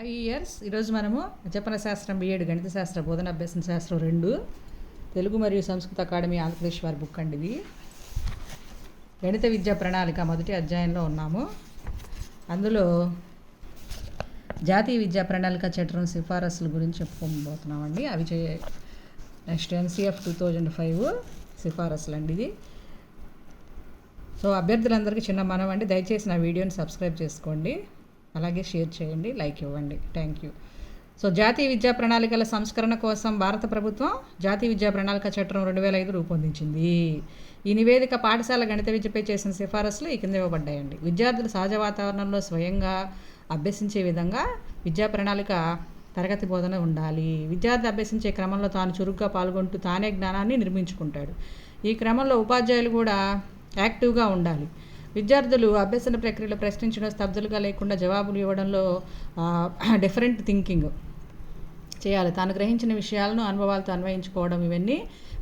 Years ఈరోజు మనము అధ్యాపన శాస్త్రం బిఎడ్ గణిత శాస్త్ర బోధన అభ్యాసన శాస్త్రం 2 తెలుగు మరియు సంస్కృత అకాడమీ ఆంధ్రప్రదేశ్ వారి బుక్ అండి ఇది. గణిత విద్యా ప్రణాళిక మొదటి అధ్యాయంలో ఉన్నాము. అందులో జాతీయ విద్యా ప్రణాళిక చట్టం సిఫారసుల గురించి చెప్పుకోబోతున్నామండి. అవి నెక్స్ట్ ఎన్సిఎఫ్ 2005 సిఫారసులు అండి ఇది. సో అభ్యర్థులందరికీ చిన్న మనవి అండి, దయచేసి నా వీడియోని సబ్స్క్రైబ్ చేసుకోండి, అలాగే షేర్ చేయండి, లైక్ ఇవ్వండి. Thank you. సో జాతీయ విద్యా ప్రణాళికల సంస్కరణ కోసం భారత ప్రభుత్వం జాతీయ విద్యా ప్రణాళిక చట్టం 2005 రూపొందించింది. ఈ నివేదిక పాఠశాల గణిత విద్యపై చేసిన సిఫారసులు ఈ కింద ఇవ్వబడ్డాయండి. విద్యార్థులు సహజ వాతావరణంలో స్వయంగా అభ్యసించే విధంగా విద్యా ప్రణాళిక తరగతి బోధన ఉండాలి. విద్యార్థి అభ్యసించే క్రమంలో తాను చురుగ్గా పాల్గొంటూ తానే జ్ఞానాన్ని నిర్మించుకుంటాడు. ఈ క్రమంలో ఉపాధ్యాయులు కూడా యాక్టివ్గా ఉండాలి. విద్యార్థులు అభ్యసన ప్రక్రియలో ప్రశ్నించడం, స్తబ్దులుగా లేకుండా జవాబులు ఇవ్వడంలో డిఫరెంట్ థింకింగ్ చేయాలి. తాను గ్రహించిన విషయాలను అనుభవాలతో అన్వయించుకోవడం, ఇవన్నీ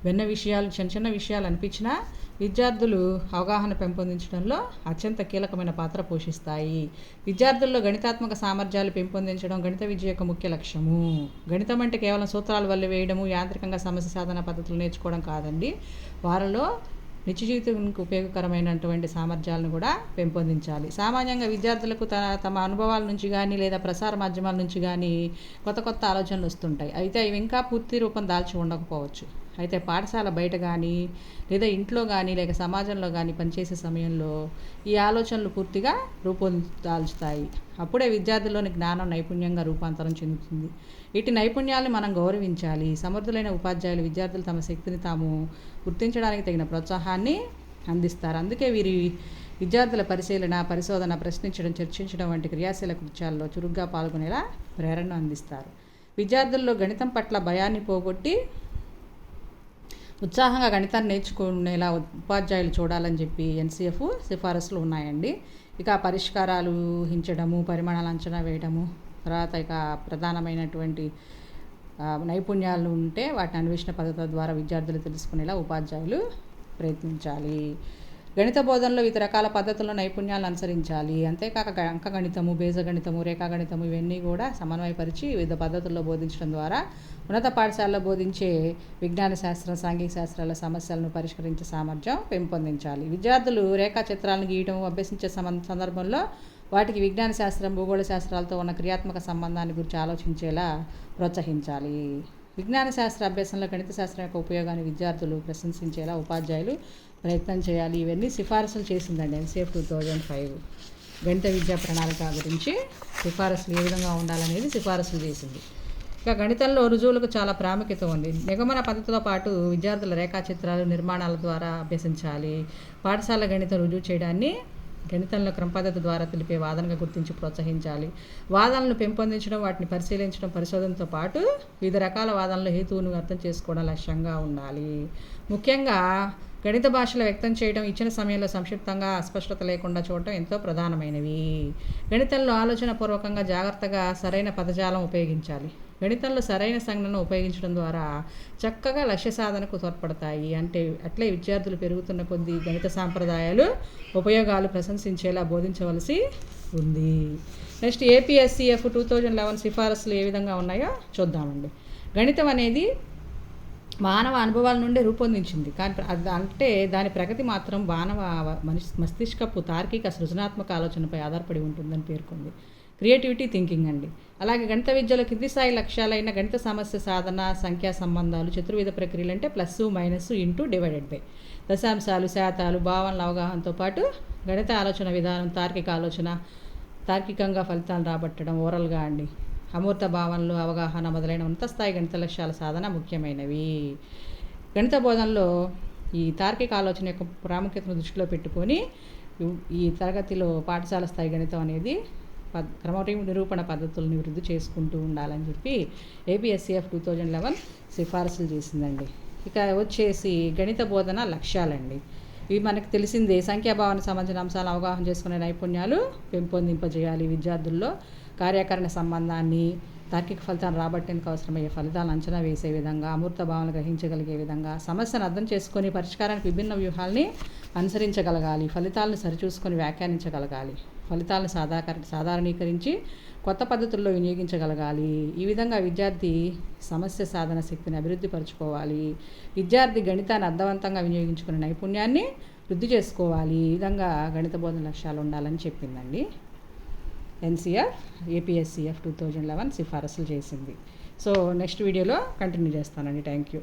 చిన్న చిన్న విషయాలు అనిపించినా విద్యార్థులు అవగాహన పెంపొందించడంలో అత్యంత కీలకమైన పాత్ర పోషిస్తాయి. విద్యార్థుల్లో గణితాత్మక సామర్థ్యాలు పెంపొందించడం గణిత విద్య యొక్క ముఖ్య లక్ష్యము. గణితం అంటే కేవలం సూత్రాలు వల్ల వేయడము, యాంత్రికంగా సమస్య సాధన పద్ధతులు నేర్చుకోవడం కాదండి. వారిలో నిత్య జీవితానికి ఉపయోగకరమైనటువంటి సామర్థ్యాలను కూడా పెంపొందించాలి. సామాన్యంగా విద్యార్థులకు తమ అనుభవాల నుంచి కానీ లేదా ప్రసార మాధ్యమాల నుంచి కానీ కొత్త ఆలోచనలు వస్తుంటాయి. అయితే ఇవి ఇంకా పూర్తి రూపం దాల్చి ఉండకపోవచ్చు. అయితే పాఠశాల బయట కానీ లేదా ఇంట్లో కానీ లేక సమాజంలో కానీ పనిచేసే సమయంలో ఈ ఆలోచనలు పూర్తిగా దాల్చుతాయి. అప్పుడే విద్యార్థుల్లోని జ్ఞానం నైపుణ్యంగా రూపాంతరం చెందుతుంది. వీటి నైపుణ్యాలను మనం గౌరవించాలి. సమర్థులైన ఉపాధ్యాయులు విద్యార్థులు తమ శక్తిని తాము గుర్తించడానికి తగిన ప్రోత్సాహాన్ని అందిస్తారు. అందుకే వీరి విద్యార్థుల పరిశోధన, ప్రశ్నించడం, చర్చించడం వంటి క్రియాశీల కృత్యాల్లో చురుగ్గా పాల్గొనేలా ప్రేరణ అందిస్తారు. విద్యార్థుల్లో గణితం పట్ల భయాన్ని పోగొట్టి ఉత్సాహంగా గణితాన్ని నేర్చుకునేలా ఉపాధ్యాయులు చూడాలని చెప్పి ఎన్సిఎఫ్ సిఫారసులు ఉన్నాయండి. ఇక పరిష్కారాలు ఊహించడము, పరిమాణాలు అంచనా వేయడము, తర్వాత ఇక ప్రధానమైనటువంటి నైపుణ్యాలు ఉంటే వాటిని అన్వేషణ పద్ధతుల ద్వారా విద్యార్థులు తెలుసుకునేలా ఉపాధ్యాయులు ప్రయత్నించాలి. గణిత బోధనలో వివిధ రకాల పద్ధతుల్లో నైపుణ్యాలు అనుసరించాలి. అంతేకాక అంకగణితము, బీజగణితము, రేఖాగణితము ఇవన్నీ కూడా సమన్వయపరిచి వివిధ పద్ధతుల్లో బోధించడం ద్వారా ఉన్నత పాఠశాలలో బోధించే విజ్ఞాన శాస్త్రం, సాంఘిక శాస్త్రాల సమస్యలను పరిష్కరించే సామర్థ్యం పెంపొందించాలి. విద్యార్థులు రేఖా చిత్రాలను గీయడం అభ్యసించే సందర్భంలో వాటికి విజ్ఞాన శాస్త్రం, భూగోళ శాస్త్రాలతో ఉన్న క్రియాత్మక సంబంధాన్ని గురించి ఆలోచించేలా ప్రోత్సహించాలి. విజ్ఞాన శాస్త్ర అభ్యాసంలో గణిత శాస్త్రం యొక్క ఉపయోగాన్ని విద్యార్థులు ప్రశంసించేలా ఉపాధ్యాయులు ప్రయత్నం చేయాలి. ఇవన్నీ సిఫారసులు చేసిందండి ఎన్సిఎఫ్ 2005 గణిత విద్యా ప్రణాళిక గురించి. సిఫారసులు ఏ విధంగా ఉండాలనేది సిఫారసులు చేసింది. ఇక గణితంలో రుజువులకు చాలా ప్రాముఖ్యత ఉంది. నిగమన పద్ధతితో పాటు విద్యార్థుల రేఖాచిత్రాలు, నిర్మాణాల ద్వారా అభ్యసించాలి. పాఠశాల గణితం రుజువు చేయడాన్ని గణితంలో క్రమపద్ధతి ద్వారా తెలిపే వాదనగా గుర్తించి ప్రోత్సహించాలి. వాదనలను పెంపొందించడం, వాటిని పరిశీలించడం, పరిశోధనతో పాటు వివిధ రకాల వాదనల హేతువును అర్థం చేసుకోవడం లక్ష్యంగా ఉండాలి. ముఖ్యంగా గణిత భాషలో వ్యక్తం చేయడం, ఇచ్చిన సమయంలో సంక్షిప్తంగా అస్పష్టత లేకుండా చూడటం ఎంతో ప్రధానమైనవి. గణితంలో ఆలోచన పూర్వకంగా జాగ్రత్తగా సరైన పదజాలం ఉపయోగించాలి. గణితంలో సరైన సంజ్ఞను ఉపయోగించడం ద్వారా చక్కగా లక్ష్య సాధనకు తోడ్పడతాయి. అట్లే విద్యార్థులు పెరుగుతున్న కొద్దీ గణిత సాంప్రదాయాలు, ఉపయోగాలు ప్రశంసించేలా బోధించవలసి ఉంది. నెక్స్ట్ ఏపీఎస్సిఎఫ్ 2011 సిఫారసులు ఏ విధంగా ఉన్నాయో చూద్దామండి. గణితం అనేది మానవ అనుభవాల నుండి రూపొందించింది, కానీ అంటే దాని ప్రగతి మాత్రం మస్తిష్కపు తార్కిక సృజనాత్మక ఆలోచనపై ఆధారపడి ఉంటుందని పేర్కొంది. క్రియేటివిటీ థింకింగ్ అండి. అలాగే గణిత విద్యలో కింది స్థాయి లక్ష్యాలైన గణిత సమస్య సాధన, సంఖ్యా సంబంధాలు, చతుర్విధ ప్రక్రియలు అంటే plus, minus, into, divided by, దశాంశాలు, శాతాలు, భావనల అవగాహనతో పాటు గణిత ఆలోచన విధానం, తార్కిక ఆలోచన, తార్కికంగా ఫలితాలు రాబట్టడం, ఓరల్గా అండి, అమూర్త భావనలు, అవగాహన మొదలైన ఉన్నత స్థాయి గణిత లక్ష్యాల సాధన ముఖ్యమైనవి. గణిత బోధనలో ఈ తార్కిక ఆలోచన యొక్క ప్రాముఖ్యతను దృష్టిలో పెట్టుకొని ఈ తరగతిలో పాఠశాల స్థాయి గణితం అనేది క్రమ నిరూపణ పద్ధతులను వృద్ధి చేసుకుంటూ ఉండాలని చెప్పి ఏపీఎస్సిఎఫ్ 2011 సిఫారసులు చేసిందండి. ఇక వచ్చేసి గణిత బోధన లక్ష్యాలండి. ఇవి మనకు తెలిసిందే. సంఖ్యాభావన సంబంధించిన అంశాలను అవగాహన చేసుకునే నైపుణ్యాలు పెంపొందింపజేయాలి. విద్యార్థుల్లో కార్యాకరణ సంబంధాన్ని, తార్కిక ఫలితాలను రాబట్టేందుకు అవసరమయ్యే ఫలితాలను అంచనా వేసే విధంగా, అమూర్త భావనలు గ్రహించగలిగే విధంగా, సమస్యను అర్థం చేసుకొని పరిష్కారానికి విభిన్న వ్యూహాల్ని అనుసరించగలగాలి. ఫలితాలను సరిచూసుకొని వ్యాఖ్యానించగలగాలి. ఫలితాలను సాధారణీకరించి కొత్త పద్ధతుల్లో వినియోగించగలగాలి. ఈ విధంగా విద్యార్థి సమస్య సాధన శక్తిని అభివృద్ధి పరచుకోవాలి. విద్యార్థి గణితాన్ని అర్థవంతంగా వినియోగించుకునే నైపుణ్యాన్ని వృద్ధి చేసుకోవాలి. ఈ విధంగా గణిత బోధన లక్ష్యాలు ఉండాలని చెప్పిందండి. ఎన్సీఆర్ ఏపీఎస్సీఎఫ్ 2011 సిఫారసులు చేసింది. సో నెక్స్ట్ వీడియోలో కంటిన్యూ చేస్తానండి. Thank you.